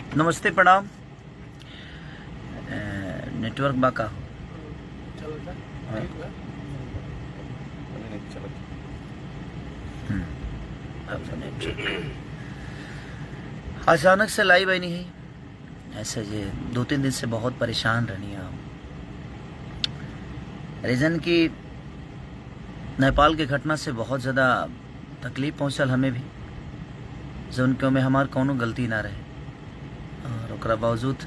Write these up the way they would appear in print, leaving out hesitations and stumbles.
नमस्ते प्रणाम। नेटवर्क बाका अचानक से लाइव आई नहीं है। ऐसे जे 2-3 दिन से बहुत परेशान रहनी है। रीजन की नेपाल के घटना से बहुत ज़्यादा तकलीफ पहुँचल हमें भी, जो उनके में हमार कोनो गलती ना रहे और ओकरा बावजूद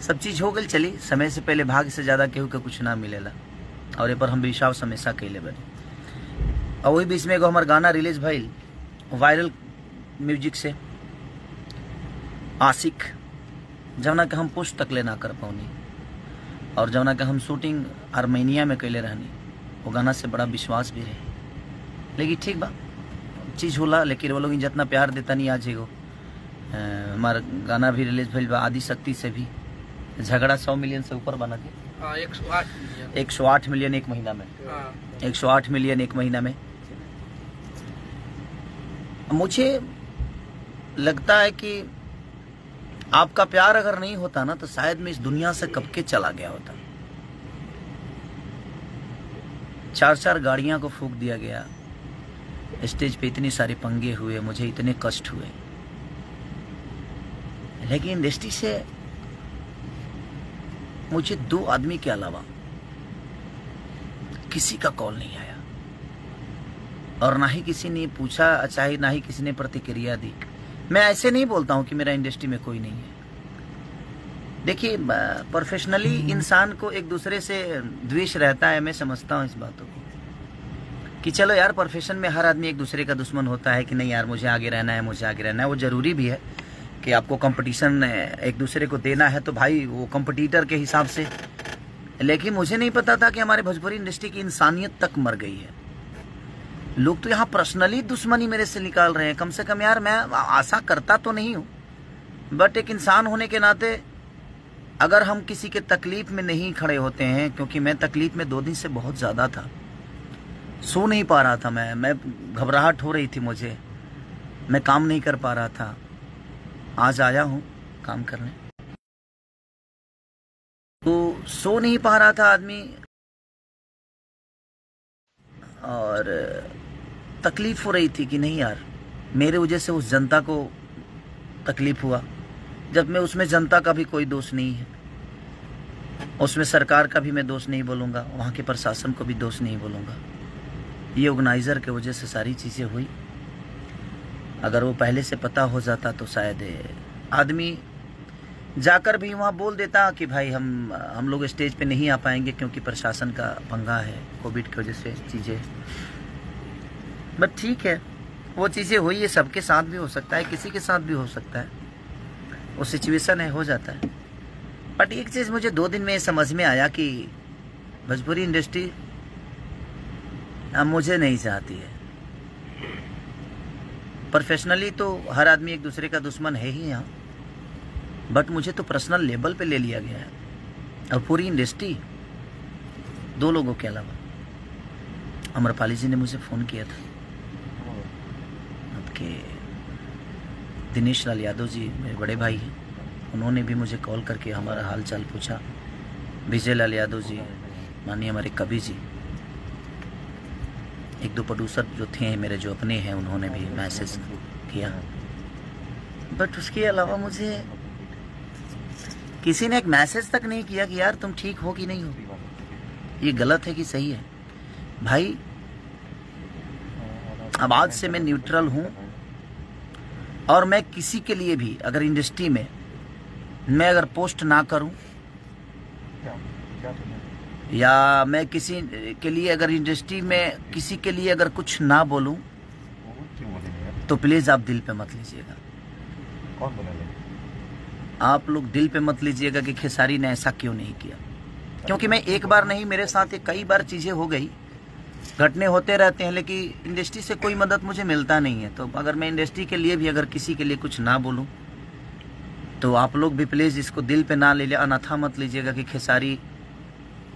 सब चीज़ हो गई। चली समय से पहले भाग से ज़्यादा केहू के कुछ ना मिलेला और ये पर हम विश्वास हमेशा कैले बने। और वही बीच में एगो हमार गाना रिलीज भइल वायरल म्यूजिक से आशिक, जवना के हम पुष्ट तक ले ना कर पौनी और जवना के हम शूटिंग आर्मेनिया में कैले रहनी। वो गाना से बड़ा विश्वास भी रहे, लेकिन ठीक बा चीज़ होला। लेकिन वो लोग जितना प्यार देता नहीं आज एगो हमारा गाना भी रिलीज भइल बा आदि शक्ति से भी। झगड़ा 100 मिलियन से ऊपर बना के 108 मिलियन एक महीना में 108 मिलियन एक महीना में। मुझे लगता है कि आपका प्यार अगर नहीं होता ना तो शायद मैं इस दुनिया से कब के चला गया होता। 4 गाड़ियां को फूंक दिया गया, स्टेज पे इतने सारे पंगे हुए, मुझे इतने कष्ट हुए, लेकिन इंडस्ट्री से मुझे 2 आदमी के अलावा किसी का कॉल नहीं आया और ना ही किसी ने पूछा, चाहे ना ही किसी ने प्रतिक्रिया दी। मैं ऐसे नहीं बोलता हूं कि मेरा इंडस्ट्री में कोई नहीं है। देखिए, प्रोफेशनली इंसान को एक दूसरे से द्वेष रहता है। मैं समझता हूं इस बातों को कि चलो यार, प्रोफेशन में हर आदमी एक दूसरे का दुश्मन होता है कि नहीं यार मुझे आगे रहना है, मुझे आगे रहना है। वो जरूरी भी है कि आपको कंपटीशन एक दूसरे को देना है तो भाई वो कंपटीटर के हिसाब से। लेकिन मुझे नहीं पता था कि हमारे भोजपुरी इंडस्ट्री की इंसानियत तक मर गई है। लोग तो यहाँ पर्सनली दुश्मनी मेरे से निकाल रहे हैं। कम से कम यार, मैं आशा करता तो नहीं हूँ, बट एक इंसान होने के नाते अगर हम किसी के तकलीफ में नहीं खड़े होते हैं, क्योंकि मैं तकलीफ में 2 दिन से बहुत ज़्यादा था, सो नहीं पा रहा था। मैं घबराहट हो रही थी मुझे, मैं काम नहीं कर पा रहा था। आज आया हूँ काम करने, तो सो नहीं पा रहा था आदमी और तकलीफ हो रही थी कि नहीं यार, मेरे वजह से उस जनता को तकलीफ हुआ। जब मैं उसमें जनता का भी कोई दोष नहीं है, उसमें सरकार का भी मैं दोष नहीं बोलूँगा, वहाँ के प्रशासन को भी दोष नहीं बोलूँगा। ये ऑर्गेनाइज़र के वजह से सारी चीज़ें हुई। अगर वो पहले से पता हो जाता तो शायद आदमी जाकर भी वहाँ बोल देता कि भाई हम लोग स्टेज पे नहीं आ पाएंगे क्योंकि प्रशासन का पंगा है, कोविड की वजह से चीज़ें। बट ठीक है, वो चीज़ें हुई, ये सबके साथ भी हो सकता है, किसी के साथ भी हो सकता है, वो सिचुएशन है, हो जाता है। बट एक चीज़ मुझे 2 दिन में समझ में आया कि भोजपुरी इंडस्ट्री अब मुझे नहीं चाहती है। प्रोफेशनली तो हर आदमी एक दूसरे का दुश्मन है ही यहाँ, बट मुझे तो पर्सनल लेवल पे ले लिया गया है। और पूरी इंडस्ट्री 2 लोगों के अलावा, अमरपाली जी ने मुझे फ़ोन किया था, आपके दिनेश लाल यादव जी मेरे बड़े भाई हैं, उन्होंने भी मुझे कॉल करके हमारा हाल चाल पूछा। विजय लाल यादव जी, माननीय हमारे कवि जी, 1-2 प्रोड्यूसर जो थे मेरे, जो अपने हैं, उन्होंने भी मैसेज किया। बट उसके अलावा मुझे किसी ने एक मैसेज तक नहीं किया कि यार तुम ठीक हो कि नहीं हो, ये गलत है कि सही है। भाई अब आज से मैं न्यूट्रल हूं और मैं किसी के लिए भी अगर इंडस्ट्री में मैं अगर पोस्ट ना करूं या मैं किसी के लिए अगर इंडस्ट्री में किसी के लिए अगर कुछ ना बोलूं तो प्लीज़ आप दिल पे मत लीजिएगा। कौन बोला? आप लोग दिल पे मत लीजिएगा कि खेसारी ने ऐसा क्यों नहीं किया, क्योंकि मैं एक बार नहीं, मेरे साथ कई बार चीज़ें हो गई, घटने होते रहते हैं, लेकिन इंडस्ट्री से कोई मदद मुझे मिलता नहीं है। तो अगर मैं इंडस्ट्री के लिए भी अगर किसी के लिए कुछ ना बोलूं तो आप लोग भी प्लीज़ इसको दिल पे ना ले लिया, अनाथा मत लीजिएगा कि खेसारी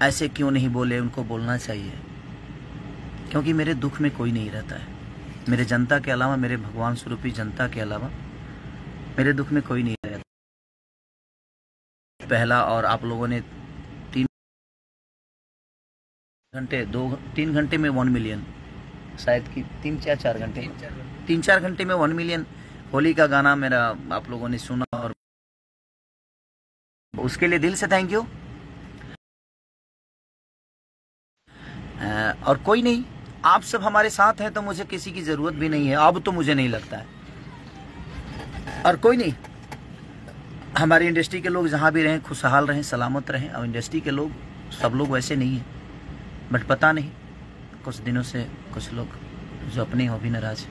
ऐसे क्यों नहीं बोले, उनको बोलना चाहिए। क्योंकि मेरे दुख में कोई नहीं रहता है, मेरे जनता के अलावा, मेरे भगवान स्वरूपी जनता के अलावा मेरे दुख में कोई नहीं रहता। पहला और आप लोगों ने 3 घंटे में 1 मिलियन, शायद कि 3-4 घंटे, 3-4 घंटे में 1 मिलियन होली का गाना मेरा आप लोगों ने सुना, और उसके लिए दिल से थैंक यू। और कोई नहीं, आप सब हमारे साथ हैं तो मुझे किसी की जरूरत भी नहीं है, अब तो मुझे नहीं लगता है। और कोई नहीं, हमारी इंडस्ट्री के लोग जहां भी रहें खुशहाल रहें, सलामत रहें। और इंडस्ट्री के लोग सब लोग वैसे नहीं हैं, बट पता नहीं कुछ दिनों से कुछ लोग जो अपने हो भी नाराज,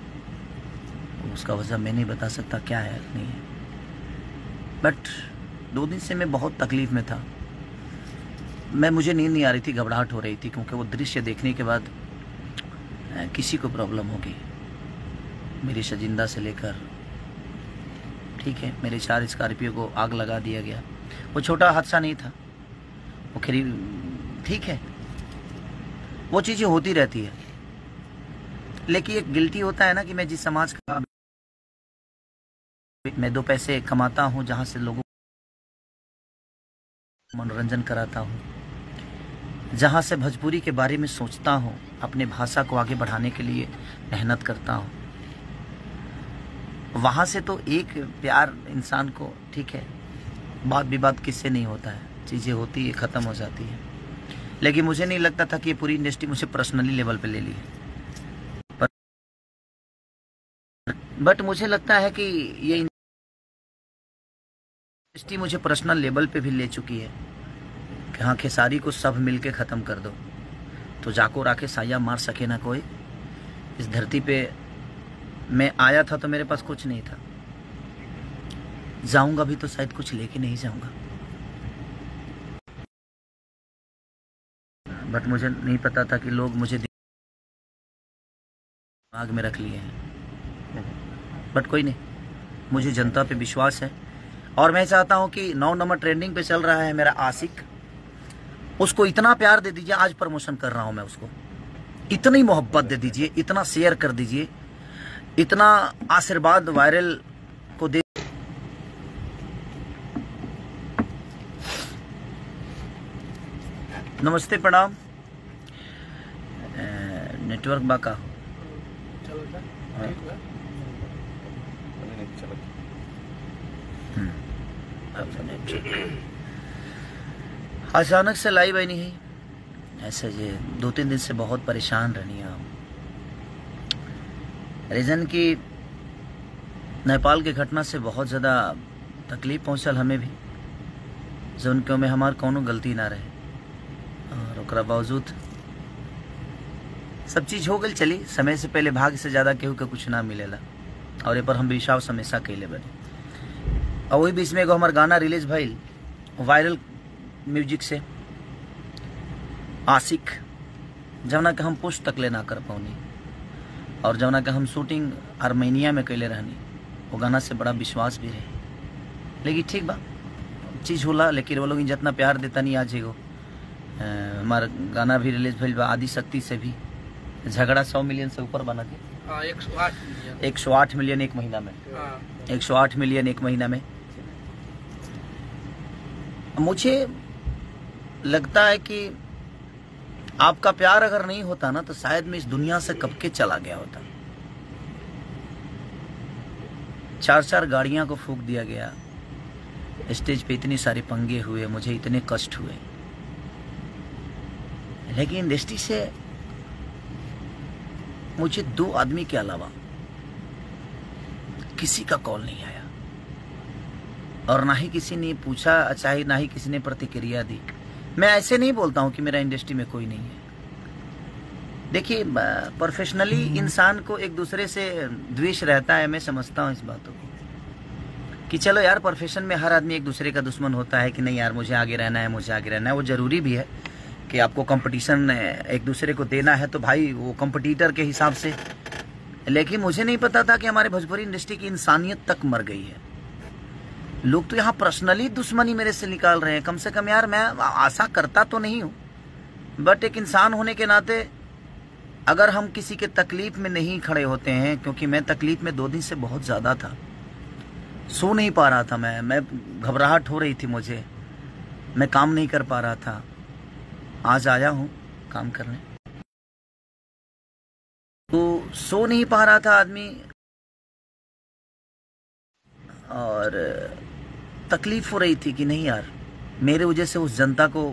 उसका वजह मैं नहीं बता सकता क्या है नहीं है। बट 2 दिन से मैं बहुत तकलीफ में था, मुझे नींद नहीं आ रही थी, घबराहट हो रही थी, क्योंकि वो दृश्य देखने के बाद किसी को प्रॉब्लम होगी। मेरी शजिंदा से लेकर, ठीक है, मेरे 4 स्कॉर्पियो को आग लगा दिया गया। वो छोटा हादसा नहीं था, वो खरी ठीक है, वो चीजें होती रहती है। लेकिन एक गिल्टी होता है ना कि मैं जिस समाज का मैं 2 पैसे कमाता हूं, जहां से लोगों को मनोरंजन कराता हूं, जहां से भोजपुरी के बारे में सोचता हूं, अपने भाषा को आगे बढ़ाने के लिए मेहनत करता हूं, वहां से तो एक प्यार इंसान को, ठीक है, बात विवाद किससे नहीं होता है, चीजें होती है, खत्म हो जाती है। लेकिन मुझे नहीं लगता था कि ये पूरी इंडस्ट्री मुझे पर्सनली लेवल पे ले ली है, बट मुझे लगता है कि ये इंडस्ट्री मुझे पर्सनल लेवल पे भी ले चुकी है कि हाँ, खेसारी को सब मिलके खत्म कर दो तो जाको राके साया मार सके ना कोई। इस धरती पे मैं आया था तो मेरे पास कुछ नहीं था, जाऊंगा भी तो शायद कुछ लेके नहीं जाऊंगा, बट मुझे नहीं पता था कि लोग मुझे दिमाग में रख लिए हैं। बट कोई नहीं, मुझे जनता पे विश्वास है, और मैं चाहता हूं कि 9 नंबर ट्रेंडिंग पे चल रहा है मेरा आशिक, उसको इतना प्यार दे दीजिए। आज प्रमोशन कर रहा हूं मैं उसको, इतनी मोहब्बत दे दीजिए, इतना शेयर कर दीजिए, इतना आशीर्वाद वायरल को दे। नमस्ते, प्रणाम। नेटवर्क बाका अचानक से लाइव आई नहीं, ऐसे ये 2-3 दिन से बहुत परेशान रहनी है। रीजन की नेपाल के घटना से बहुत ज़्यादा तकलीफ पहुँचल हमें भी, जो उनके में हमार कोनो गलती ना रहे, और ओकरा बावजूद सब चीज़ हो गई। चली, समय से पहले भाग्य से ज़्यादा केहू के कुछ ना मिलेला, और ये पर हम विश्वास हमेशा कैले बने। और वही बीच में एगो हमार गाना रिलीज भइल वायरल म्यूजिक से, आशिक, जवना के हम पुष्ट तक ले ना कर पाऊनी, और जवना के हम शूटिंग आर्मेनिया में कैले रहनी, वो गाना से बड़ा विश्वास भी रहे। लेकिन ठीक बा, चीज़ होला, लेकिन वो लोग जितना प्यार देता नहीं। आज एगो हमारा गाना भी रिलीज भइल बा आदि शक्ति से भी, झगड़ा 100 मिलियन से ऊपर बना के 108 मिलियन एक महीना में, 108 मिलियन एक महीना में। मुझे लगता है कि आपका प्यार अगर नहीं होता ना, तो शायद मैं इस दुनिया से कब के चला गया होता। 4-4 गाड़ियां को फूंक दिया गया, स्टेज पे इतने सारे पंगे हुए, मुझे इतने कष्ट हुए, लेकिन इंडस्ट्री से मुझे 2 आदमी के अलावा किसी का कॉल नहीं आया, और ना ही किसी ने पूछा, चाहे ना ही किसी ने प्रतिक्रिया दी। मैं ऐसे नहीं बोलता हूं कि मेरा इंडस्ट्री में कोई नहीं है। देखिए, प्रोफेशनली इंसान को एक दूसरे से द्वेष रहता है, मैं समझता हूं इस बातों को, कि चलो यार, प्रोफेशन में हर आदमी एक दूसरे का दुश्मन होता है कि नहीं यार मुझे आगे रहना है, मुझे आगे रहना है। वो जरूरी भी है कि आपको कंपटीशन एक दूसरे को देना है, तो भाई वो कंपटीटर के हिसाब से। लेकिन मुझे नहीं पता था कि हमारे भोजपुरी इंडस्ट्री की इंसानियत तक मर गई है। लोग तो यहाँ पर्सनली दुश्मनी मेरे से निकाल रहे हैं। कम से कम यार, मैं आशा करता तो नहीं हूँ, बट एक इंसान होने के नाते अगर हम किसी के तकलीफ में नहीं खड़े होते हैं, क्योंकि मैं तकलीफ में 2 दिन से बहुत ज़्यादा था, सो नहीं पा रहा था मैं घबराहट हो रही थी मुझे, मैं काम नहीं कर पा रहा था। आज आया हूँ काम करने। तो सो नहीं पा रहा था आदमी, और तकलीफ हो रही थी कि नहीं यार, मेरे वजह से उस जनता को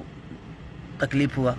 तकलीफ हुआ।